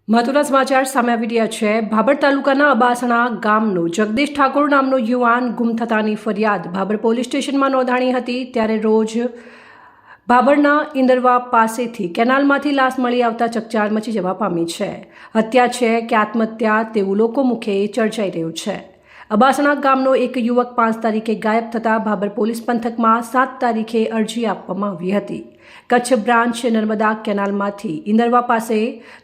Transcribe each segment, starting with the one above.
મહત્વના સમાચાર સામે આવી રહ્યા છે। ભાભર તાલુકાના અબાસણા ગામનો જગદીશ ઠાકોર નામનો યુવાન ગુમ થતાની ફરિયાદ ભાભર પોલીસ સ્ટેશનમાં નોંધાણી હતી। ત્યારે રોજ ભાભરના ઇન્દરવા પાસેથી કેનાલમાંથી લાશ મળી આવતા ચકચાર મચી જવા પામી છે। હત્યા છે કે આત્મહત્યા તેવું લોકો મુખે ચર્ચાઈ રહ્યું છે। અબાસણા ગામનો એક યુવક 5 તારીખે ગાયબ થતાં ભાભર પોલીસ પંથકમાં 7 તારીખે અરજી આપવામાં આવી હતી। કચ્છ બ્રાન્ચ નર્મદા કેનાલમાંથી ઇન્દરવા પાસે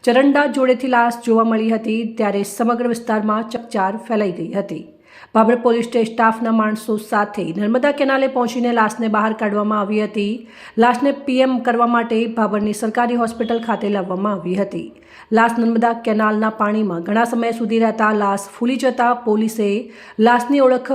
ચરંડા જોડેથી લાશ જોવા મળી હતી। ત્યારે સમગ્ર વિસ્તારમાં ચકચાર ફેલાઈ ગઈ હતી। ભાભર પોલીસ સ્ટાફના માણસો સાથે નર્મદા કેનાલે પહોંચીને લાશને બહાર કાઢવામાં આવી હતી। લાશને પીએમ કરવા માટે ભાભરની સરકારી હોસ્પિટલ ખાતે લાવવામાં આવી હતી। લાશ નર્મદા કેનાલના પાણીમાં ઘણા સમય સુધી રહેતા લાશ ફૂલી જતા પોલીસે લાશની ઓળખ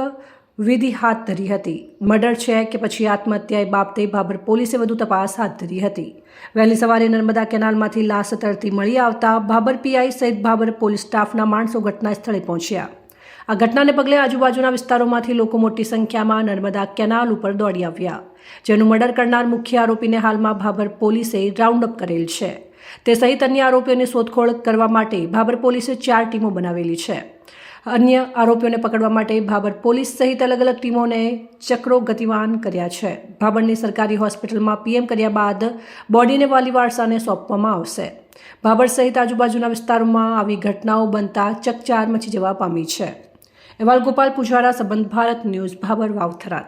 વિધિ હાથ ધરી હતી। મર્ડર છે કે પછી આત્મહત્યા એ બાબતે ભાભર પોલીસે વધુ તપાસ હાથ ધરી હતી। વહેલી સવારે નર્મદા કેનાલમાંથી લાશ તરતી મળી આવતા ભાભર પીઆઈ સહિત ભાભર પોલીસ સ્ટાફના માણસો ઘટના સ્થળે પહોંચ્યા। આ ઘટનાને પગલે આજુબાજુના વિસ્તારોમાંથી લોકો મોટી સંખ્યામાં નર્મદા કેનાલ ઉપર દોડી આવ્યા, જેનું મર્ડર કરનાર મુખ્ય આરોપીને હાલમાં ભાભર પોલીસે રાઉન્ડ અપ કરેલ છે। તે સહિત અન્ય આરોપીઓની શોધખોળ કરવા માટે ભાભર પોલીસે 4 ટીમો બનાવેલી છે। અન્ય આરોપીઓને પકડવા માટે ભાભર પોલીસ સહિત અલગ અલગ ટીમોને ચક્રો ગતિમાન કર્યા છે। ભાભરની સરકારી હોસ્પિટલમાં પીએમ કર્યા બાદ બોડીને વાલી વારસાને સોંપવામાં આવશે। ભાભર સહિત આજુબાજુના વિસ્તારોમાં આવી ઘટનાઓ બનતા ચકચાર મચી જવા પામી છે। અહેવાલ ગોપાલ પુજારા, સંબંધ ભારત ન્યૂઝ, ભાભર વાવથરા।